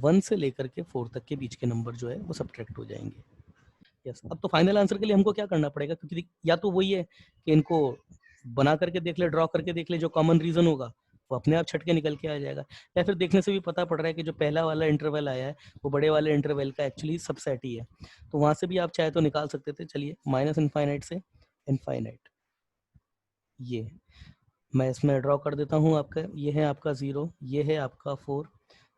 1 से लेकर के 4 तक के बीच के नंबर जो है वो सब्ट्रैक्ट हो जाएंगे। यस, अब तो फाइनल आंसर के लिए हमको क्या करना पड़ेगा, क्योंकि या तो वही है कि इनको बना करके देख ले, ड्रॉ करके देख ले, जो कॉमन रीजन होगा वो अपने आप छट के निकल के आ जाएगा, या फिर देखने से भी पता पड़ रहा है कि जो पहला वाला इंटरवल आया है वो बड़े वाले इंटरवल का एक्चुअली सबसेट ही है, तो वहां से भी आप चाहे तो निकाल सकते थे। चलिए माइनस इनफाइनाइट से इनफाइनाइट, ये मैं इसमें ड्रॉ कर देता हूँ आपका, ये है आपका 0, ये है आपका 4,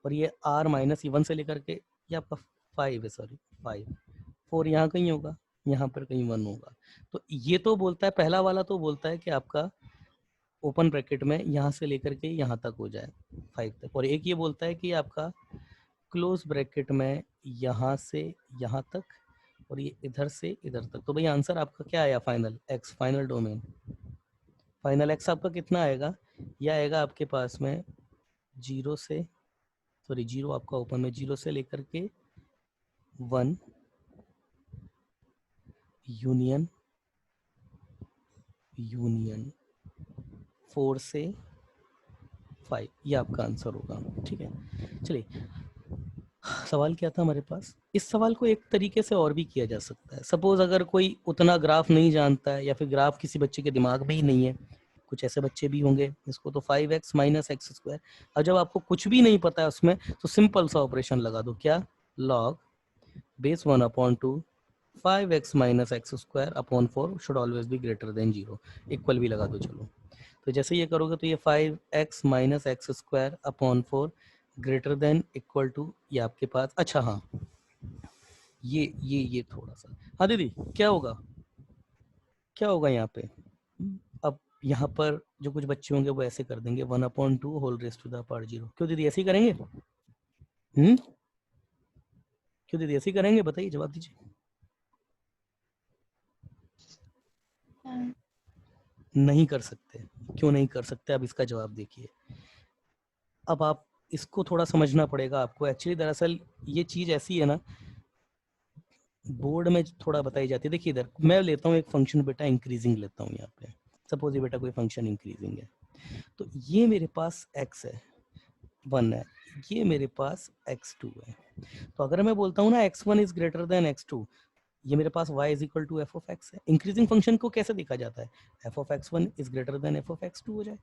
और ये r माइनस 1 से लेकर के ये आपका 5 है, सॉरी 5, 4 यहाँ कहीं होगा, यहाँ पर कहीं 1 होगा, तो ये तो बोलता है पहला वाला, तो बोलता है कि आपका ओपन ब्रैकेट में यहाँ से लेकर के यहाँ तक हो जाए 5 तक, और एक ये बोलता है कि आपका क्लोज ब्रैकेट में यहाँ से यहाँ तक, और ये इधर से इधर तक। तो भाई आंसर आपका क्या आया final x, final domain, final x आपका कितना आएगा, यह आएगा आपके पास में 0 से, सॉरी 0 आपका ओपन में 0 से लेकर के 1 यूनियन यूनियन 4 से 5, ये आपका आंसर होगा। ठीक है, चलिए सवाल क्या था हमारे पास, इस सवाल को एक तरीके से और भी किया जा सकता है। सपोज अगर कोई उतना ग्राफ नहीं जानता है, या फिर ग्राफ किसी बच्चे के दिमाग में ही नहीं है, कुछ ऐसे बच्चे भी होंगे इसको, तो 5x माइनस एक्स स्क्वायर, और जब आपको कुछ भी नहीं पता है उसमें, तो सिंपल सा ऑपरेशन लगा दो, क्या, log base 1 upon 2 5x minus x square upon 4 should always be greater then 0, equal भी लगा दो। चलो तो जैसे ये करोगे तो ये 5x minus x square upon 4 greater than equal to, ये आपके पास, अच्छा हाँ ये थोड़ा सा, हाँ दीदी क्या होगा, क्या होगा यहाँ पे, अब यहाँ पर जो कुछ बच्चे होंगे वो ऐसे कर देंगे 1/2 whole raise to the power 0, क्यों दीदी ऐसे ही करेंगे, क्यों दीदी ऐसे ही करेंगे, बताइए जवाब दीजिए।
हाँ,
नहीं कर सकते, क्यों नहीं कर सकते, अब इसका जवाब देखिए। अब आप इसको थोड़ा समझना पड़ेगा आपको, एक्चुअली दरअसल ये चीज ऐसी है ना, बोर्ड में थोड़ा बताई जाती है। देखिए इधर मैं लेता हूँ एक फंक्शन बेटा इंक्रीजिंग लेता हूँ, यहाँ पे सपोज ये बेटा कोई फंक्शन इंक्रीजिंग है, तो ये मेरे पास x है 1 है, ये मेरे पास x2 है, तो अगर मैं बोलता हूँ ना x1 is greater then x2, ये मेरे पास y is equal to f of x है। इंक्रीजिंग फंक्शन को कैसे देखा जाता है, f of x one is greater than f of x two हो जाए।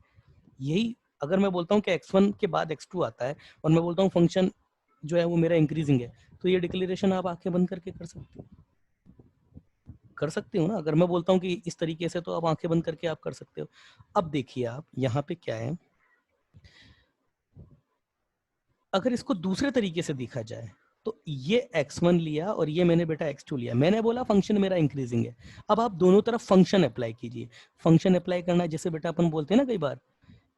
यही अगर मैं बोलता हूँ कि x1 के बाद x2 आता है और मैं बोलता हूँ फंक्शन जो है वो मेरा इंक्रीजिंग है, तो ये डिक्लेरेशन आप आंखें बंद करके कर सकते हो ना। अगर मैं बोलता हूँ कि इस तरीके से, तो आप आंखें बंद करके आप कर सकते हो। अब देखिए आप यहाँ पे क्या है, अगर इसको दूसरे तरीके से देखा जाए तो ये x1 लिया और ये मैंने बेटा x2 लिया, मैंने बोला फंक्शन मेरा इंक्रीजिंग है। अब आप दोनों तरफ फंक्शन अप्लाई कीजिए। फंक्शन अप्लाई करना जैसे बेटा अपन बोलते हैं ना कई बार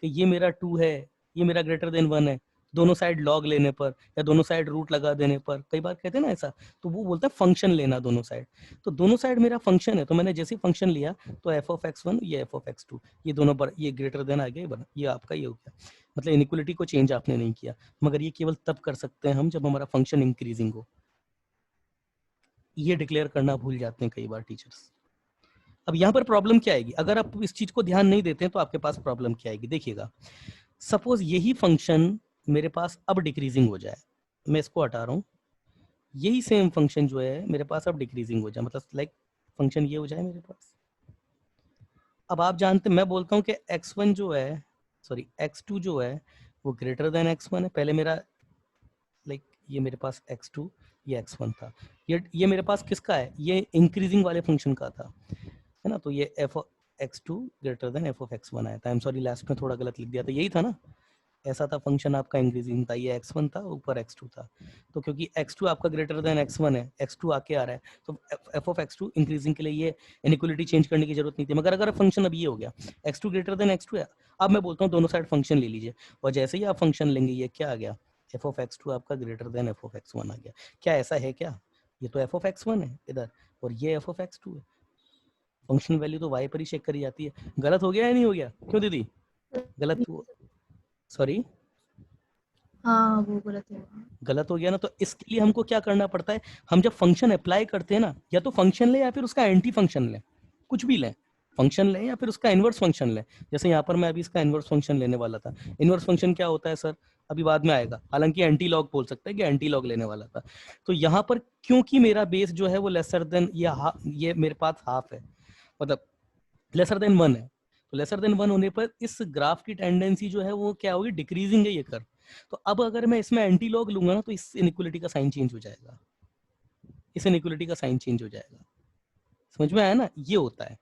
कि ये मेरा 2 है, ये मेरा ग्रेटर देन 1 है, दोनों साइड लॉग लेने पर या दोनों साइड रूट लगा देने पर, कई बार कहते हैं ना ऐसा, तो वो बोलता है फंक्शन लेना दोनों साइड। तो दोनों साइड मेरा फंक्शन है, तो मैंने जैसे ही फंक्शन लिया तो एफ ऑफ एक्स वन, ये एफ ऑफ एक्स टू, ये दोनों पर ये ग्रेटर देन आ गया, ये आपका ये हो गया। मतलब इनइक्वलिटी को चेंज आपने नहीं किया, मगर ये केवल तब कर सकते हैं हम जब हमारा फंक्शन इंक्रीजिंग हो। ये डिक्लेयर करना भूल जाते हैं कई बार टीचर्स। अब यहाँ पर प्रॉब्लम क्या आएगी, अगर आप इस चीज को ध्यान नहीं देते हैं तो आपके पास प्रॉब्लम क्या आएगी, देखिएगा। सपोज यही फंक्शन मेरे पास अब डिक्रीजिंग हो जाए, मैं इसको हटा रहा हूँ, यही सेम फंक्शन जो है मेरे पास अब डिक्रीजिंग हो जाए, मतलब लाइक फंक्शन ये हो जाए मेरे पास। अब आप जानते, मैं बोलता हूँ कि x1 जो है, सॉरी x2 जो है वो ग्रेटर देन x1 है। पहले मेरा लाइक ये मेरे पास x2, ये x1 था, ये मेरे पास किसका है, ये इंक्रीजिंग वाले फंक्शन का था, है ना। तो ये f x two greater than f of x one आया था। आई एम सॉरी, लास्ट में थोड़ा गलत लिख दिया था, यही था ना, ऐसा था फंक्शन आपका इंक्रीजिंग था, ये x1 था ऊपर x2 था। तो क्योंकि x2 आपका ग्रेटर देन x1 है, x2 आके आ रहा है, तो f ऑफ x2 इंक्रीजिंग के लिए ये इनइक्वलिटी चेंज करने की जरूरत नहीं थी। मगर अगर फंक्शन अब ये हो गया x2 ग्रेटर देन x2 है, अब मैं बोलता हूँ दोनों साइड फंक्शन ले लीजिए, और जैसे ही आप फंक्शन लेंगे ये क्या आ गया, f ऑफ x2 आपका greater than f of x1 आ गया। क्या ऐसा है क्या, ये तो f ऑफ x1 है इधर और ये f ऑफ x2 है, फंक्शन वैल्यू तो y पर ही चेक करी जाती है। गलत हो गया या नहीं हो गया, क्यों दीदी गलत हुआ, सॉरी
हाँ वो गलत होगा।
गलत हो गया ना। तो इसके लिए हमको क्या करना पड़ता है, हम जब फंक्शन अप्लाई करते हैं ना, या तो फंक्शन लें या फिर उसका एंटी फंक्शन लें, कुछ भी लें, फंक्शन लें या फिर उसका इनवर्स फंक्शन लें। जैसे यहाँ पर मैं अभी इसका इनवर्स फंक्शन लेने वाला था। इनवर्स फंक्शन क्या होता है सर, अभी बाद में आएगा, हालांकि एंटी लॉग बोल सकते हैं कि एंटी लॉग लेने वाला था। तो यहाँ पर क्योंकि मेरा बेस जो है वो लेसर देन ये मेरे पास हाफ है, मतलब लेसर देन 1 है, तो लेसर देन 1 होने पर इस ग्राफ की टेंडेंसी जो है वो क्या होगी, डिक्रीजिंग है ये कर। तो अब अगर मैं इसमें एंटी लॉग लूंगा ना, तो इस इनइक्वलिटी का साइन चेंज हो जाएगा, इस इनइक्वलिटी का साइन चेंज हो जाएगा। समझ में आया ना, ये होता है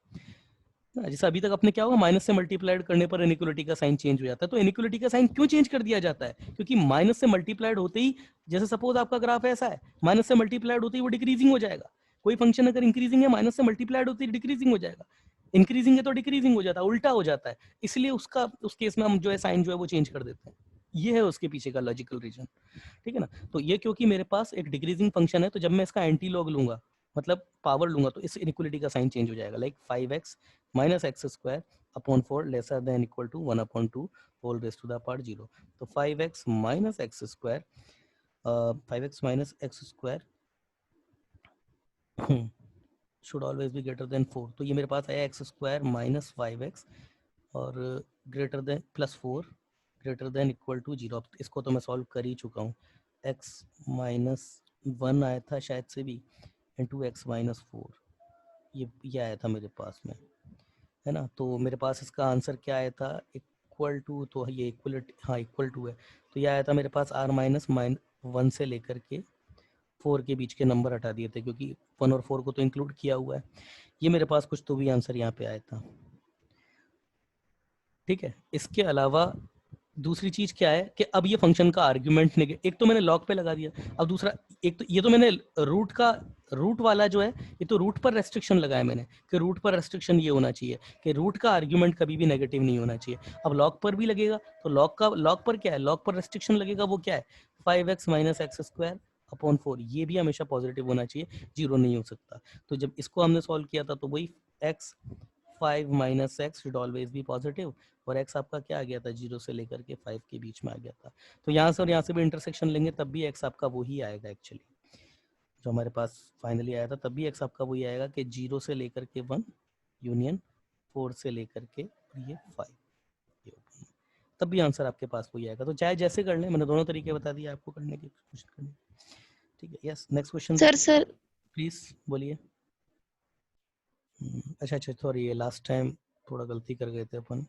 ना। जैसे अभी तक अपने क्या होगा, माइनस से मल्टीप्लाइड करने पर इनइक्वलिटी का साइन चेंज हो जाता है। तो इनइक्वलिटी का साइन क्यों चेंज कर दिया जाता है, क्योंकि माइनस से मल्टीप्लाइड होते ही, जैसे सपोज आपका ग्राफ ऐसा है, माइनस से मल्टीप्लाइड होते ही वो डिक्रीजिंग हो जाएगा। कोई फंक्शन अगर इंक्रीजिंग है, माइनस से मल्टीप्लाइड होती है डिक्रीजिंग हो जाएगा, इंक्रीजिंग है तो डिक्रीजिंग हो जाता है, उल्टा हो जाता है। इसलिए उसका उस केस में हम जो है साइन जो है वो चेंज कर देते हैं। ये है उसके पीछे का लॉजिकल रीजन, ठीक है ना। तो ये क्योंकि मेरे पास एक डिक्रीजिंग फंक्शन है, तो जब मैं इसका एंटी लॉग लूंगा, मतलब पावर लूंगा, तो इस इनइक्वलिटी का साइन चेंज हो जाएगा, like 5x minus x square upon 4 lesser than equal to 1 upon 2 whole raise to the power 0। तो 5x minus x square, 5x minus x square should always be greater than 4। तो ये मेरे पास आया x square minus 5x और greater than plus 4 greater than equal to 0। अब इसको तो मैं सॉल्व कर ही चुका हूँ, x माइनस 1 आया था शायद से भी, इंटू एक्स माइनस 4, ये आया था मेरे पास में, है ना। तो मेरे पास इसका आंसर क्या आया था, इक्वल टू, तो ये इक्वल, हाँ इक्वल टू है। तो ये आया था मेरे पास r माइनस 1 से लेकर के 4 के बीच के नंबर हटा दिए थे, क्योंकि 1 और 4 को तो इंक्लूड किया हुआ है। ये मेरे पास कुछ तो भी आंसर यहाँ पे आया था, ठीक है। इसके अलावा दूसरी चीज क्या है कि अब ये फंक्शन का आर्ग्यूमेंट, एक तो मैंने लॉग पे लगा दिया, अब दूसरा, एक तो ये तो मैंने रूट वाला जो है, ये तो रूट पर रेस्ट्रिक्शन लगाया मैंने कि रूट पर रेस्ट्रिक्शन ये होना चाहिए कि रूट का आर्ग्यूमेंट कभी भी नेगेटिव नहीं होना चाहिए। अब लॉग पर भी लगेगा, तो लॉग पर क्या है, लॉग पर रेस्ट्रिक्शन लगेगा, वो क्या है 5x minus x square upon 4, ये भी हमेशा पॉजिटिव होना चाहिए, जीरो नहीं हो सकता। तो जब इसको हमने सॉल्व किया था तो वही x 5 minus x should always B positive, और x आपका क्या आ गया था, 0 से लेकर के 5 के बीच में आ गया था। तो यहाँ से और यहाँ से भी इंटरसेक्शन लेंगे तब भी x आपका वही आएगा, एक्चुअली जो हमारे पास फाइनली आया था, तब भी x आपका वही आएगा कि 0 से लेकर के 1 यूनियन 4 से लेकर के ये 5, ये open, तब भी आंसर आपके पास वही आएगा। तो चाहे जैसे कर लें, मैंने दोनों तरीके बता दिए आपको करने की कोशिश करनी, ठीक है। Yes, next question
sir sir
please बोलिए। अच्छा अच्छा सॉरी, ये लास्ट टाइम थोड़ा गलती कर गए थे अपन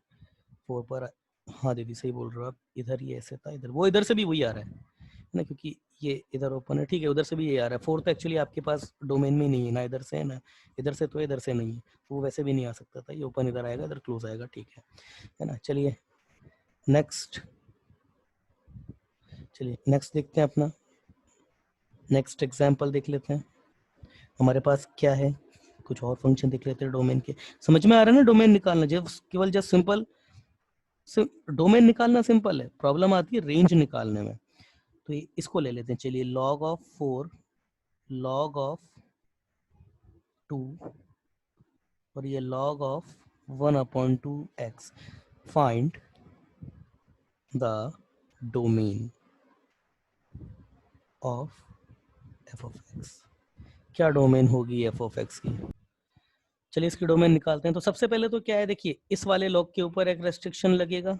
4 पर। हाँ दीदी सही बोल रहे हो आप, इधर ये ऐसे था, इधर वो, इधर से भी वही आ रहा है ना, क्योंकि ये इधर ओपन है, ठीक है, उधर से भी ये आ रहा है। 4 एक्चुअली आपके पास डोमेन में नहीं है ना, इधर से है ना, इधर से तो इधर से नहीं है, तो वो वैसे भी नहीं आ सकता था, ये ओपन इधर आएगा, इधर क्लोज आएगा, ठीक है ना। चलिए नेक्स्ट, चलिए नेक्स्ट देखते हैं अपना, नेक्स्ट एग्जाम्पल देख लेते हैं हमारे पास क्या है। कुछ और फंक्शन देख लेते हैं डोमेन के। समझ में आ रहा है ना डोमेन निकालना, जब केवल जस्ट सिंपल डोमेन निकालना सिंपल है, प्रॉब्लम आती है रेंज निकालने में। तो इसको ले लेते हैं, चलिए लॉग ऑफ 4, लॉग ऑफ 2 और ये log of 1/2x, find the domain of f of x। क्या डोमेन होगी f of x की? चलिए इसकी डोमेन निकालते हैं। तो सबसे पहले तो क्या है, देखिए इस वाले लॉग के ऊपर एक रेस्ट्रिक्शन लगेगा,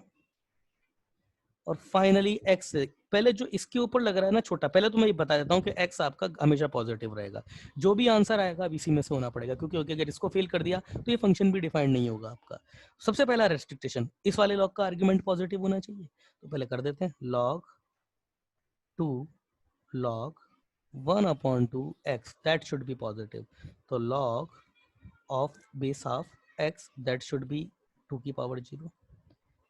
और फाइनली x से पहले जो इसके ऊपर लग रहा है ना छोटा, पहले तो मैं ये बता देता हूँ कि x आपका हमेशा पॉजिटिव रहेगा, जो भी आंसर आएगा अब इसी में से होना पड़ेगा, क्योंकि अगर इसको फेल कर दिया तो ये फंक्शन भी डिफाइंड नहीं होगा आपका। सबसे पहला रेस्ट्रिक्टेशन, इस वाले लॉग का आर्ग्यूमेंट पॉजिटिव होना चाहिए, तो पहले कर देते हैं log 2 log 1/2x, that should be positive. तो log of base of x, that should be 2 की पावर 0,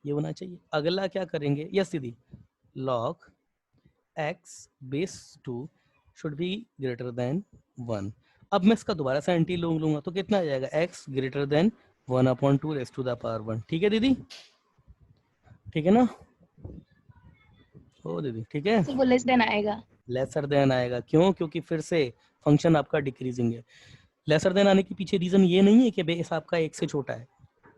ये होना चाहिए। अगला क्या करेंगे, यस दीदी, log x base 2 should be greater then 1। अब मैं इसका दोबारा से एंटी लॉग लूंगा तो कितना आ जाएगा, x greater than 1/2 raise to the power 1। ठीक है दीदी, ठीक है ना, ओ दीदी ठीक है।
सर वो लेस देन आएगा।
लेसर देन आएगा, क्यों? क्योंकि फिर से फंक्शन आपका डिक्रीजिंग है। लेसर देन आने के पीछे रीजन ये नहीं है कि बेस आपका एक से छोटा है,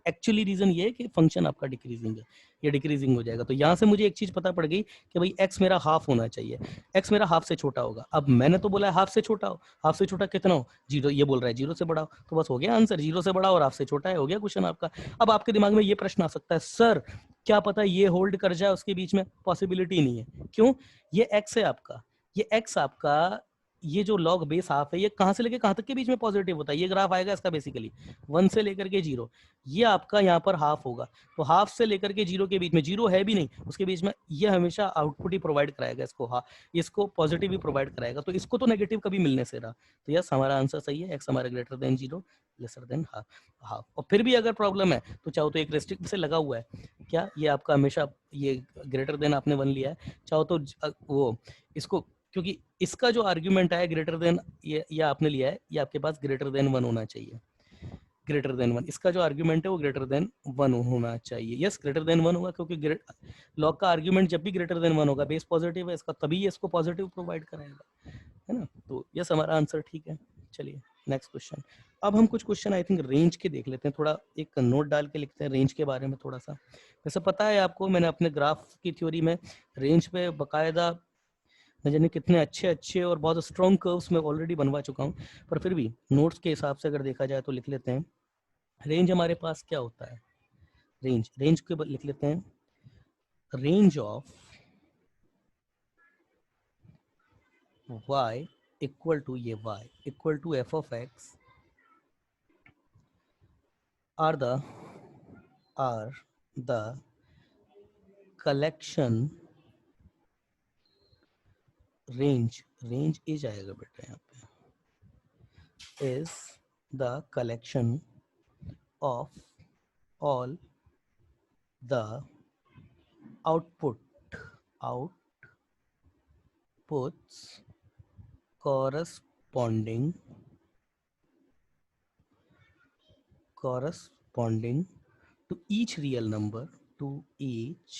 एक्चुअली रीजन ये है कि फंक्शन आपका डिक्रीजिंग है, ये डिक्रीजिंग हो जाएगा। तो यहाँ से मुझे एक चीज पता पड़ गई कि भाई x मेरा हाफ होना चाहिए, x मेरा हाफ से छोटा होगा। अब मैंने तो बोला है हाफ से छोटा हो, हाफ से छोटा कितना हो, जीरो, ये बोल रहा है जीरो से बड़ा हो, तो बस हो गया आंसर, जीरो से बड़ा और हाफ से छोटा है, हो गया क्वेश्चन आपका। अब आपके दिमाग में ये प्रश्न आ सकता है, सर क्या पता ये होल्ड कर जाए उसके बीच में, पॉसिबिलिटी नहीं है। क्यों? ये x है आपका, ये x आपका, ये जो लॉग बेस हाफ है, ये कहां से लेके कहां तक के बीच में पॉजिटिव होता है, ये ग्राफ आएगा इसका बेसिकली 1 से लेकर के 0, ये आपका यहाँ पर हाफ होगा। तो हाफ से लेकर के 0 के बीच में, 0 है भी नहीं उसके बीच में, ये हमेशा आउटपुट ही प्रोवाइड कराएगा इसको, हाँ इसको पॉजिटिव ही प्रोवाइड कराएगा, तो इसको तो नेगेटिव कभी मिलने से रहा। तो यस हमारा आंसर सही है, एक्स हमारा greater than 0 lesser than half. Half और फिर भी अगर प्रॉब्लम है तो चाहो तो एक रेस्ट्रिक्ट से लगा हुआ है, क्या ये आपका हमेशा ये ग्रेटर देन आपने 1 लिया है, चाहो तो वो इसको, क्योंकि इसका जो आर्ग्यूमेंट है ग्रेटर देन, ये आपने लिया है, ये आपके पास ग्रेटर देन 1 होना चाहिए, ग्रेटर देन 1, इसका जो आर्ग्यूमेंट है वो ग्रेटर देन 1 होना चाहिए। यस ग्रेटर देन 1 होगा, क्योंकि लॉग का आर्ग्यूमेंट जब भी ग्रेटर देन 1 होगा, बेस पॉजिटिव है इसका, तभी ये इसको पॉजिटिव प्रोवाइड कराएगा, है ना। तो यस हमारा आंसर ठीक है। चलिए नेक्स्ट क्वेश्चन। अब हम कुछ क्वेश्चन आई थिंक रेंज के देख लेते हैं, थोड़ा एक नोट डाल के लिखते हैं रेंज के बारे में थोड़ा सा। वैसे पता है आपको, मैंने अपने ग्राफ की थ्योरी में रेंज पे बकायदा न जाने कितने अच्छे अच्छे और बहुत स्ट्रॉन्ग कर्व्स में ऑलरेडी बनवा चुका हूँ, पर फिर भी नोट्स के हिसाब से अगर देखा जाए तो लिख लेते हैं। रेंज हमारे पास क्या होता है, रेंज, रेंज के लिख लेते हैं, range of y equal to, ये y equal to f of x are the collection, range, range ए जाएगा बेटा यहाँ पे, is the collection of all the outputs corresponding to each real number, to each